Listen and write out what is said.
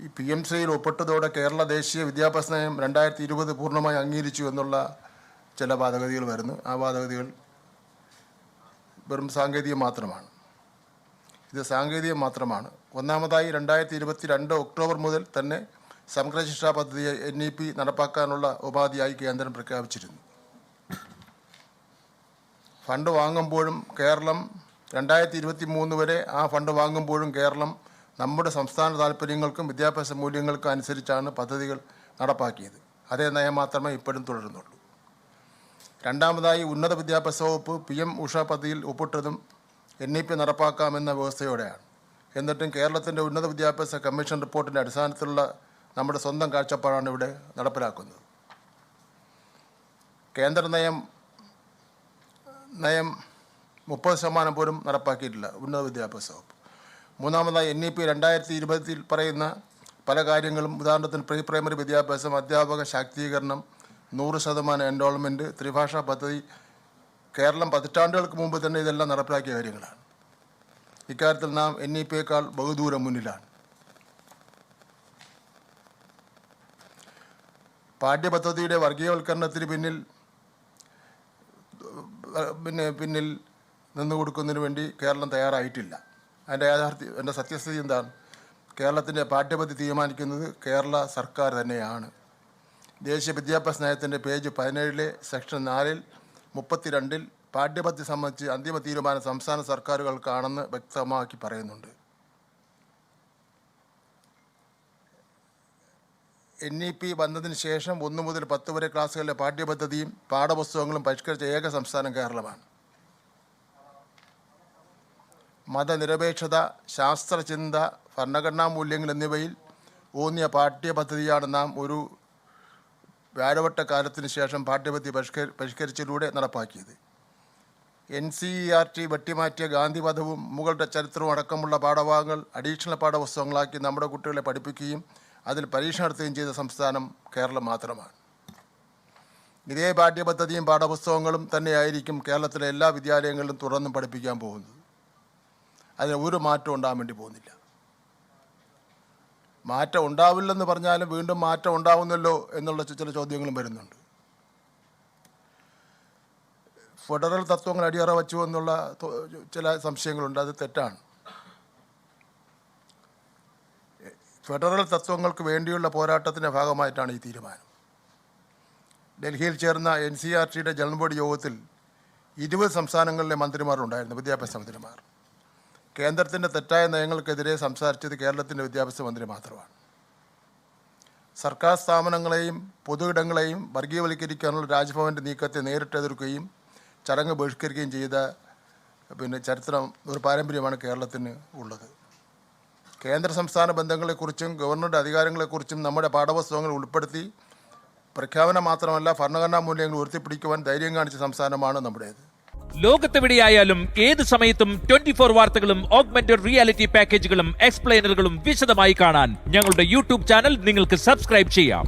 ഈ PMCയിൽ ഒപ്പിട്ടതോടെ കേരള ദേശീയ വിദ്യാഭ്യാസ നയം 2020 പൂർണ്ണമായി അംഗീകരിച്ചു എന്നുള്ള ചില വാദഗതികൾ വരുന്നു. ആ വാദഗതികൾ വെറും സാങ്കേതികം മാത്രമാണ്. ഇത് സാങ്കേതികം മാത്രമാണ്. ഒന്നാമതായി 2022 ഒക്ടോബർ മുതൽ തന്നെ സമഗ്ര ശിക്ഷാ പദ്ധതിയെ NEP നടപ്പാക്കാനുള്ള ഉപാധിയായി കേന്ദ്രം പ്രഖ്യാപിച്ചിരുന്നു. ഫണ്ട് വാങ്ങുമ്പോഴും കേരളം 2023 വരെ ആ ഫണ്ട് വാങ്ങുമ്പോഴും കേരളം നമ്മുടെ സംസ്ഥാന താല്പര്യങ്ങൾക്കും വിദ്യാഭ്യാസ മൂല്യങ്ങൾക്കും അനുസരിച്ചാണ് പദ്ധതികൾ നടപ്പാക്കിയത്. അതേ നയം മാത്രമേ ഇപ്പോഴും തുടരുന്നുള്ളൂ. രണ്ടാമതായി ഉന്നത വിദ്യാഭ്യാസ വകുപ്പ് PM ഉഷ പദ്ധതിയിൽ ഒപ്പിട്ടതും NEP നടപ്പാക്കാമെന്ന വ്യവസ്ഥയോടെയാണ്. എന്നിട്ടും കേരളത്തിൻ്റെ ഉന്നത വിദ്യാഭ്യാസ കമ്മീഷൻ റിപ്പോർട്ടിൻ്റെ അടിസ്ഥാനത്തിലുള്ള നമ്മുടെ സ്വന്തം കാഴ്ചപ്പാടാണ് ഇവിടെ നടപ്പിലാക്കുന്നത്. കേന്ദ്ര നയം 30% പോലും നടപ്പാക്കിയിട്ടില്ല ഉന്നത വിദ്യാഭ്യാസ വകുപ്പ്. മൂന്നാമതായി NEP 2020 പറയുന്ന പല കാര്യങ്ങളും, ഉദാഹരണത്തിന് പ്രീ പ്രൈമറി വിദ്യാഭ്യാസം, അധ്യാപക ശാക്തീകരണം, 100% എൻറോൾമെൻറ്റ്, ത്രിഭാഷാ പദ്ധതി, കേരളം പതിറ്റാണ്ടുകൾക്ക് മുമ്പ് തന്നെ ഇതെല്ലാം നടപ്പിലാക്കിയ കാര്യങ്ങളാണ്. ഇക്കാര്യത്തിൽ നാം NEPയേക്കാൾ ബഹുദൂരം മുന്നിലാണ്. പാഠ്യപദ്ധതിയുടെ വർഗീയവൽക്കരണത്തിന് പിന്നിൽ നിന്നുകൊടുക്കുന്നതിന് വേണ്ടി കേരളം തയ്യാറായിട്ടില്ല. അതിൻ്റെ സത്യസ്ഥിതി എന്താണ്? കേരളത്തിൻ്റെ പാഠ്യപദ്ധതി തീരുമാനിക്കുന്നത് കേരള സർക്കാർ തന്നെയാണ്. ദേശീയ വിദ്യാഭ്യാസ നയത്തിൻ്റെ പേജ് 17 സെക്ഷൻ 4 32 പാഠ്യപദ്ധതി സംബന്ധിച്ച് അന്തിമ തീരുമാനം സംസ്ഥാന സർക്കാരുകൾക്കാണെന്ന് വ്യക്തമാക്കി പറയുന്നുണ്ട്. NEP വന്നതിന് ശേഷം 1 മുതൽ 10 വരെ ക്ലാസ്സുകളിലെ പാഠ്യപദ്ധതിയും പാഠപുസ്തകങ്ങളും പരിഷ്കരിച്ച ഏക സംസ്ഥാനം കേരളമാണ്. മതനിരപേക്ഷത, ശാസ്ത്രചിന്ത, ഭരണഘടനാ മൂല്യങ്ങൾ എന്നിവയിൽ ഊന്നിയ പാഠ്യപദ്ധതിയാണ് നാം ഒരു വ്യാഴവട്ട കാലത്തിന് ശേഷം പാഠ്യപദ്ധതി പരിഷ്കരിച്ചതിലൂടെ നടപ്പാക്കിയത്. NCERT വെട്ടിമാറ്റിയ ഗാന്ധിവധവും മുഗളുടെ ചരിത്രവും അടക്കമുള്ള പാഠഭാഗങ്ങൾ അഡീഷണൽ പാഠപുസ്തകങ്ങളാക്കി നമ്മുടെ കുട്ടികളെ പഠിപ്പിക്കുകയും അതിൽ പരീക്ഷ നടത്തുകയും ചെയ്ത സംസ്ഥാനം കേരളം മാത്രമാണ്. ഇതേ പാഠ്യപദ്ധതിയും പാഠപുസ്തകങ്ങളും തന്നെയായിരിക്കും കേരളത്തിലെ എല്ലാ വിദ്യാലയങ്ങളിലും തുടർന്നും പഠിപ്പിക്കാൻ പോകുന്നത്. അതിന് ഒരു മാറ്റം ഉണ്ടാകാൻ വേണ്ടി പോകുന്നില്ല. മാറ്റം ഉണ്ടാവില്ലെന്ന് പറഞ്ഞാലും വീണ്ടും മാറ്റം ഉണ്ടാവുന്നല്ലോ എന്നുള്ള ചില ചോദ്യങ്ങളും വരുന്നുണ്ട്. ഫെഡറൽ തത്വങ്ങൾ അടിയറ വച്ചു എന്നുള്ള ചില സംശയങ്ങളുണ്ട്. അത് തെറ്റാണ്. ഫെഡറൽ തത്വങ്ങൾക്ക് വേണ്ടിയുള്ള പോരാട്ടത്തിൻ്റെ ഭാഗമായിട്ടാണ് ഈ തീരുമാനം. ഡൽഹിയിൽ ചേർന്ന NCERTയുടെ ജനറൽ ബോഡി യോഗത്തിൽ 20 സംസ്ഥാനങ്ങളിലെ മന്ത്രിമാരുണ്ടായിരുന്നു, വിദ്യാഭ്യാസ മന്ത്രിമാർ. കേന്ദ്രത്തിൻ്റെ തെറ്റായ നയങ്ങൾക്കെതിരെ സംസാരിച്ചത് കേരളത്തിൻ്റെ വിദ്യാഭ്യാസ മന്ത്രി മാത്രമാണ്. സർക്കാർ സ്ഥാപനങ്ങളെയും പൊതുയിടങ്ങളെയും വർഗീയവൽക്കരിക്കാനുള്ള രാജ്ഭവൻ്റെ നീക്കത്തെ നേരിട്ട് എതിർക്കുകയും ചടങ്ങ് ബഹിഷ്കരിക്കുകയും ചെയ്ത ചരിത്രം, ഒരു പാരമ്പര്യമാണ് കേരളത്തിന് ഉള്ളത്. കേന്ദ്ര സംസ്ഥാന ബന്ധങ്ങളെക്കുറിച്ചും ഗവർണറുടെ അധികാരങ്ങളെക്കുറിച്ചും നമ്മുടെ പാഠപുസ്തകങ്ങൾ ഉൾപ്പെടുത്തി പ്രഖ്യാപനം മാത്രമല്ല ഭരണഘടനാ മൂല്യങ്ങൾ ഉയർത്തിപ്പിടിക്കുവാൻ ധൈര്യം കാണിച്ച സംസ്ഥാനമാണ് നമ്മുടേത്. ലോകത്തെവിടെയായാലും ഏത് സമയത്തും 24 വാർത്തകളും ഓഗ്മെന്റഡ് റിയാലിറ്റി പാക്കേജുകളും എക്സ്പ്ലെയിനറുകളും വിശദമായി കാണാൻ ഞങ്ങളുടെ YouTube ചാനൽ നിങ്ങൾക്ക് സബ്സ്ക്രൈബ് ചെയ്യാം.